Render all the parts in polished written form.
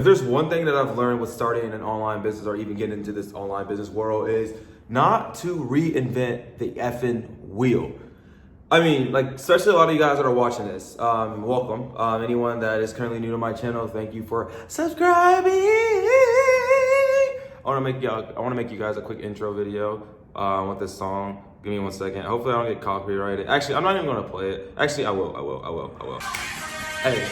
If there's one thing that I've learned with starting an online business or even getting into this online business world is not to reinvent the effing wheel. I mean, like, especially a lot of you guys that are watching this, welcome. Anyone that is currently new to my channel, thank you for subscribing. I want to make you guys a quick intro video with this song. Give me 1 second. Hopefully I don't get copyrighted. Actually, I'm not even gonna play it. Actually, I will. Hey.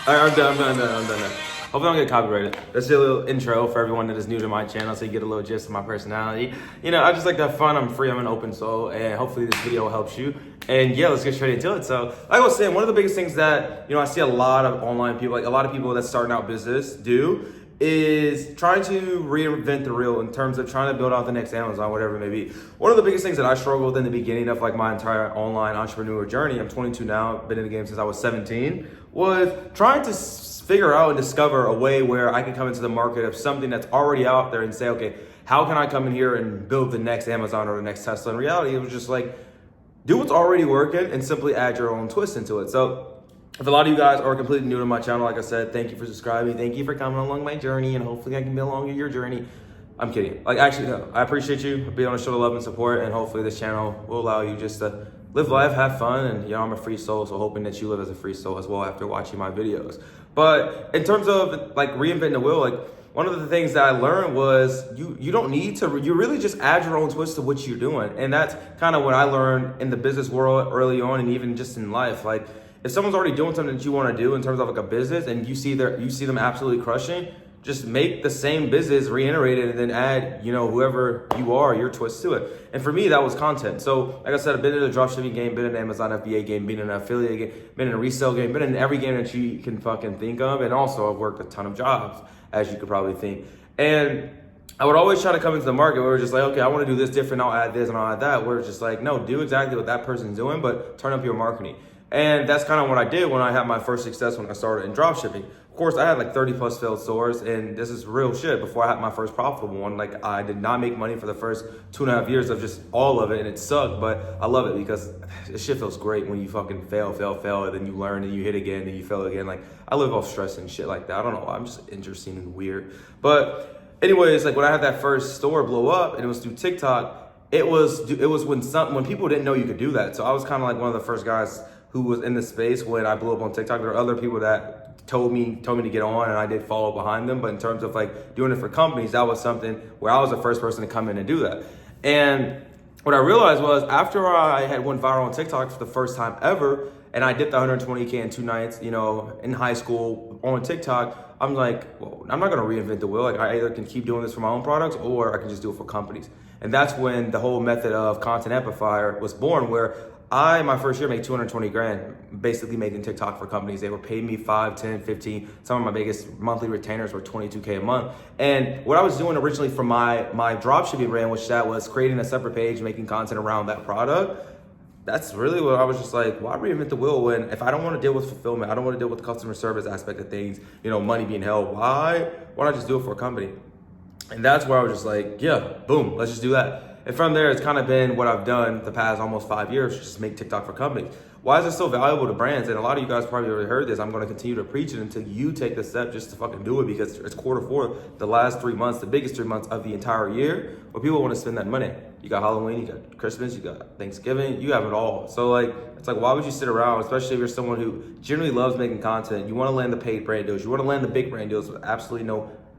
Alright, I'm done. Hopefully I don't get copyrighted. Let's do a little intro for everyone that is new to my channel so you get a little gist of my personality. You know, I just like to have fun, I'm free, I'm an open soul, and hopefully this video helps you. And yeah, let's get straight into it. So, like I was saying, one of the biggest things that, you know, I see a lot of online people, like a lot of people that's starting out business do, is trying to reinvent the wheel in terms of trying to build out the next Amazon, whatever it may be. One of the biggest things that I struggled with in the beginning of like my entire online entrepreneur journey, I'm 22 now, been in the game since I was 17, was trying to figure out and discover a way where I can come into the market of something that's already out there and say, okay, how can I come in here and build the next Amazon or the next Tesla? In reality, it was just like, do what's already working and simply add your own twist into it. So if a lot of you guys are completely new to my channel, like I said, thank you for subscribing. Thank you for coming along my journey, and hopefully I can be along your journey. I'm kidding. Like, actually, no, I appreciate you being on the show to love and support, and hopefully this channel will allow you just to live life, have fun, and you know, I'm a free soul, so hoping that you live as a free soul as well after watching my videos. But in terms of like reinventing the wheel, like one of the things that I learned was you don't need to, you really just add your own twist to what you're doing. And that's kind of what I learned in the business world early on, and even just in life. Like, if someone's already doing something that you want to do in terms of like a business and you see them absolutely crushing, just make the same business, reiterate it, and then add, you know, whoever you are, your twist to it. And for me, that was content. So like I said, I've been in the dropshipping game, been in the Amazon FBA game, been in an affiliate game, been in a resale game, been in every game that you can fucking think of. And also I've worked a ton of jobs, as you could probably think. And I would always try to come into the market where we're just like, okay, I want to do this different, I'll add this and I'll add that. Where it's just like, no, do exactly what that person's doing, but turn up your marketing. And that's kind of what I did when I had my first success when I started in dropshipping. Of course, I had like 30 plus failed stores, and this is real shit. Before I had my first profitable one, like I did not make money for the first 2.5 years of just all of it, and it sucked, but I love it because this shit feels great when you fucking fail, and then you learn, and you hit again, and you fail again. Like, I live off stress and shit like that. I don't know, I'm just interesting and weird. But anyways, like when I had that first store blow up, and it was through TikTok, it was when people didn't know you could do that. So I was kind of like one of the first guys who was in the space when I blew up on TikTok. There are other people that told me to get on, and I did follow behind them. But in terms of like doing it for companies, that was something where I was the first person to come in and do that. And what I realized was after I had went viral on TikTok for the first time ever, and I did the 120K in 2 nights, you know, in high school on TikTok, I'm like, well, I'm not gonna reinvent the wheel. Like, I either can keep doing this for my own products or I can just do it for companies. And that's when the whole method of content amplifier was born, where my first year made 220 grand, basically making TikTok for companies. They were paying me 5, 10, 15. Some of my biggest monthly retainers were 22K a month. And what I was doing originally for my dropshipping brand, which that was creating a separate page, making content around that product. That's really what I was just like, why reinvent the wheel when if I don't want to deal with fulfillment, I don't want to deal with the customer service aspect of things, you know, money being held, why not just do it for a company? And that's where I was just like, yeah, boom, let's just do that. And from there, it's kind of been what I've done the past almost 5 years, just make TikTok for companies. Why is it so valuable to brands? And a lot of you guys probably already heard this. I'm going to continue to preach it until you take the step just to fucking do it, because it's Q4, the last 3 months, the biggest 3 months of the entire year, where people want to spend that money. You got Halloween, you got Christmas, you got Thanksgiving, you have it all. So like, it's like, why would you sit around, especially if you're someone who generally loves making content, you want to land the paid brand deals, you want to land the big brand deals with absolutely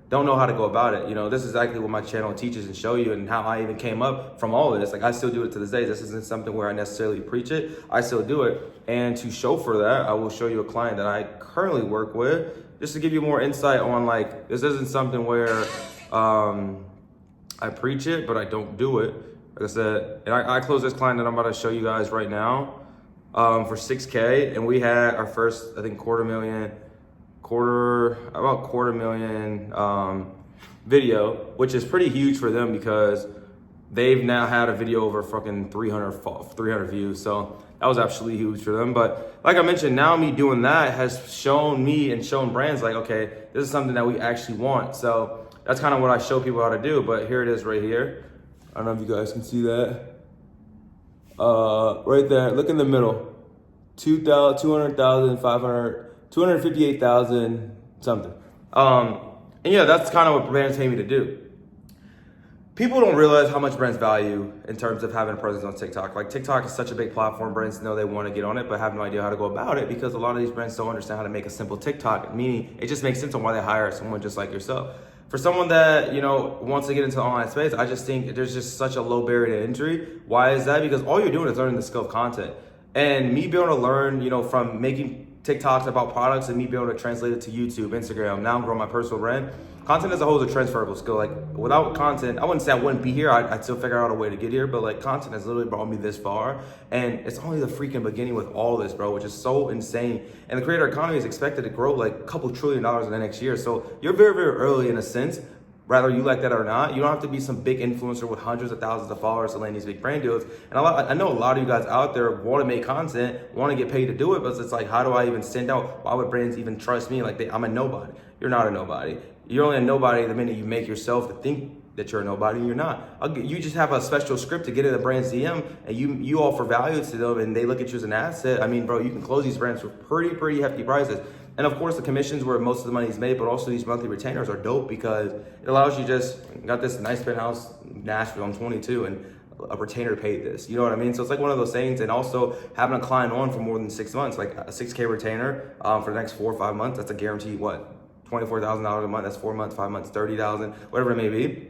don't know how to go about it. You know, this is exactly what my channel teaches and show you, and how I even came up from all of this. Like, I still do it to this day. This isn't something where I necessarily preach it. I still do it. And to show for that, I will show you a client that I currently work with, just to give you more insight on, like, this isn't something where I preach it, but I don't do it. Like I said, and I closed this client that I'm about to show you guys right now for 6K. And we had our first, I think, quarter million video, which is pretty huge for them because they've now had a video over fucking 300 views. So that was absolutely huge for them. But like I mentioned, now me doing that has shown me and shown brands like, okay, this is something that we actually want. So that's kind of what I show people how to do. But here it is right here. I don't know if you guys can see that. Right there, look in the middle. 200,000, 500, 258,000 something. And yeah, that's kind of what brands pay me to do. People don't realize how much brands value in terms of having a presence on TikTok. Like TikTok is such a big platform, brands know they want to get on it, but have no idea how to go about it because a lot of these brands don't understand how to make a simple TikTok, meaning it just makes sense on why they hire someone just like yourself. For someone that, wants to get into the online space, I just think there's just such a low barrier to entry. Why is that? Because all you're doing is learning the skill of content. And me being able to learn, from making TikToks about products and me being able to translate it to YouTube, Instagram, now I'm growing my personal brand. Content as a whole is a transferable skill. Like without content, I wouldn't say I wouldn't be here. I'd still figure out a way to get here, but like content has literally brought me this far. And it's only the freaking beginning with all this, bro, which is so insane. And the creator economy is expected to grow like a couple $1 trillion in the next year. So you're very, very early in a sense. Whether you like that or not, you don't have to be some big influencer with hundreds of thousands of followers to land these big brand deals. And I know a lot of you guys out there want to make content, want to get paid to do it, but it's like, how do I even stand out? Why would brands even trust me? Like I'm a nobody. You're not a nobody. You're only a nobody the minute you make yourself to think that you're a nobody and you're not. You just have a special script to get in the brand's DM and you offer value to them and they look at you as an asset. I mean, bro, you can close these brands for pretty hefty prices. And of course the commissions where most of the money is made, but also these monthly retainers are dope because it allows you just got this nice penthouse in Nashville, I'm 22 and a retainer paid this, you know what I mean? So it's like one of those things. And also having a client on for more than 6 months, like a 6K retainer for the next 4 or 5 months, that's a guaranteed $24,000 a month, that's 4 months, 5 months, 30,000, whatever it may be.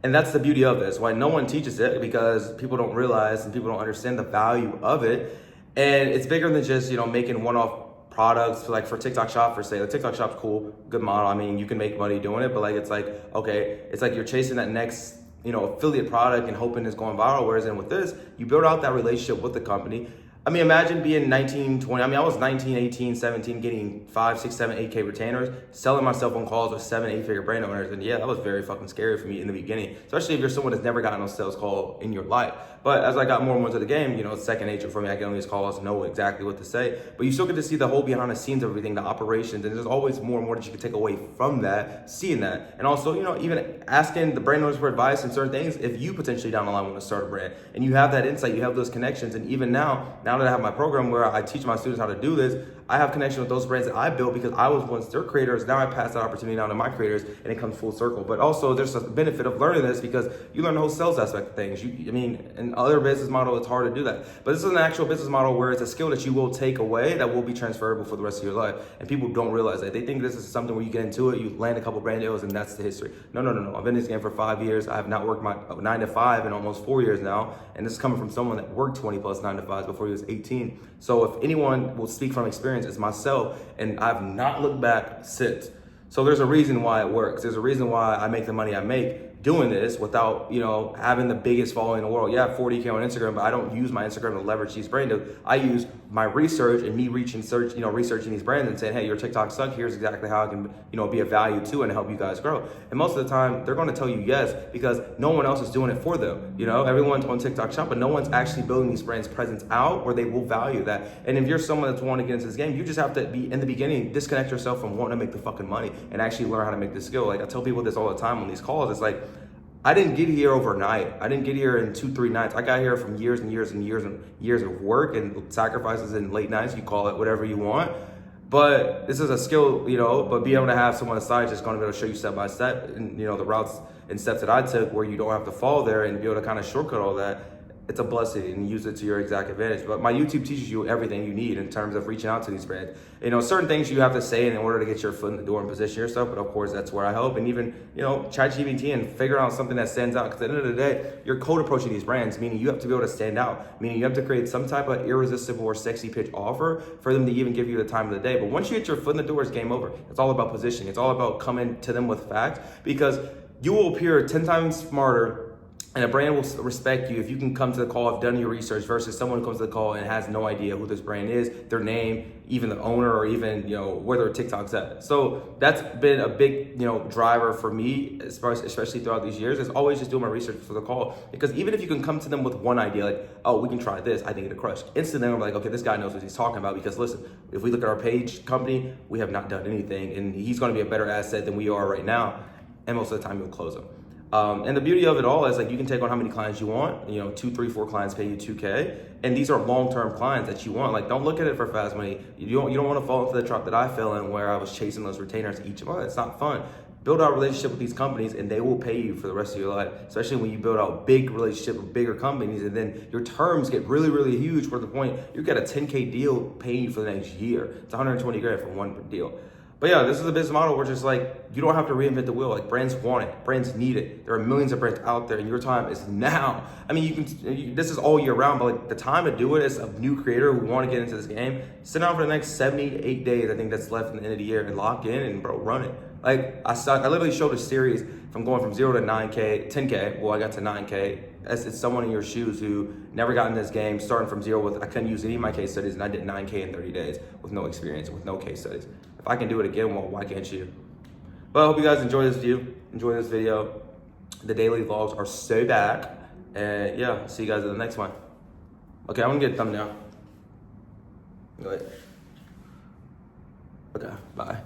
And that's the beauty of this, why no one teaches it because people don't realize and people don't understand the value of it. And it's bigger than just, making one-off products like for TikTok Shop, for say, the TikTok Shop's cool, good model. I mean, you can make money doing it, but like, it's like, okay, it's like you're chasing that next, affiliate product and hoping it's going viral. Whereas then with this, you build out that relationship with the company. I mean, imagine being 19, 20. I mean, I was 19, 18, 17, getting 5, 6, 7, 8K retainers, selling myself on calls with 7, 8 figure brand owners. And yeah, that was very fucking scary for me in the beginning, especially if you're someone that's never gotten a sales call in your life. But as I got more and more into the game, it's second nature for me. I get on these calls, know exactly what to say. But you still get to see the whole behind the scenes of everything, the operations. And there's always more and more that you can take away from that, seeing that. And also, even asking the brand owners for advice and certain things, if you potentially down the line want to start a brand. And you have that insight, you have those connections. And even now that I have my program where I teach my students how to do this, I have connection with those brands that I built because I was once their creators. Now I pass that opportunity down to my creators and it comes full circle. But also there's a benefit of learning this because you learn the whole sales aspect of things. In other business model, it's hard to do that. But this is an actual business model where it's a skill that you will take away that will be transferable for the rest of your life. And people don't realize that. They think this is something where you get into it, you land a couple brand deals and that's the history. No. I've been in this game for 5 years. I have not worked my 9 to 5 in almost 4 years now. And this is coming from someone that worked 20 plus 9 to 5s before he was 18. So if anyone will speak from experience, it's myself. And I've not looked back since. So there's a reason why it works. There's a reason why I make the money I make doing this without, having the biggest following in the world. Yeah, I have 40K on Instagram, but I don't use my Instagram to leverage these brand deals. I use my research and me researching these brands and saying, hey, your TikTok sucks. Here's exactly how I can, be of value to and help you guys grow. And most of the time they're going to tell you yes, because no one else is doing it for them. Everyone's on TikTok Shop, but no one's actually building these brands' presence out where they will value that. And if you're someone that's wanting to get into this game, you just have to be in the beginning, disconnect yourself from wanting to make the fucking money and actually learn how to make this skill. Like I tell people this all the time on these calls. It's like, I didn't get here overnight. I didn't get here in 2-3 nights. I got here from years and years and years and years of work and sacrifices and late nights. You call it whatever you want. But this is a skill, but be able to have someone aside just going to be able to show you step by step and, the routes and steps that I took where you don't have to fall there and be able to kind of shortcut all that. It's a blessing and use it to your exact advantage. But my YouTube teaches you everything you need in terms of reaching out to these brands. Certain things you have to say in order to get your foot in the door and position yourself. But of course, that's where I help. And even, ChatGPT and figure out something that stands out. Because at the end of the day, you're cold approaching these brands, meaning you have to be able to stand out. Meaning you have to create some type of irresistible or sexy pitch offer for them to even give you the time of the day. But once you get your foot in the door, it's game over. It's all about positioning. It's all about coming to them with facts. Because you will appear 10 times smarter and a brand will respect you if you can come to the call, have done your research, versus someone who comes to the call and has no idea who this brand is, their name, even the owner, or even, where their TikTok's at. So that's been a big, driver for me, especially throughout these years, is always just doing my research for the call. Because even if you can come to them with one idea, like, oh, we can try this, I think it'll crush. Instantly, I'm like, okay, this guy knows what he's talking about. Because listen, if we look at our page company, we have not done anything, and he's going to be a better asset than we are right now. And most of the time, you'll close them. And the beauty of it all is like you can take on how many clients you want. 2, 3, 4 clients pay you 2K, and these are long-term clients that you want. Like, don't look at it for fast money. You don't want to fall into the trap that I fell in, where I was chasing those retainers each month. It's not fun. Build out a relationship with these companies, and they will pay you for the rest of your life. Especially when you build out big relationship with bigger companies, and then your terms get really, really huge. For the point you get a 10K deal paying you for the next year. It's 120 grand for one deal. But yeah, this is a business model where just like, you don't have to reinvent the wheel. Like, brands want it, brands need it. There are millions of brands out there, and your time is now. I mean, this is all year round, but like the time to do it as a new creator who want to get into this game, sit down for the next 70 to 8 days, I think that's left in the end of the year, and lock in and bro, run it. Like, I literally showed a series from going from 0 to 9K, 10K. Well, I got to 9K. It's someone in your shoes who never got in this game, starting from 0 with, I couldn't use any of my case studies, and I did 9K in 30 days with no experience, with no case studies. If I can do it again, well, why can't you? But I hope you guys enjoy this video. The daily vlogs are so back. And yeah, see you guys in the next one. Okay, I'm gonna get a thumbnail. Go ahead. Okay, bye.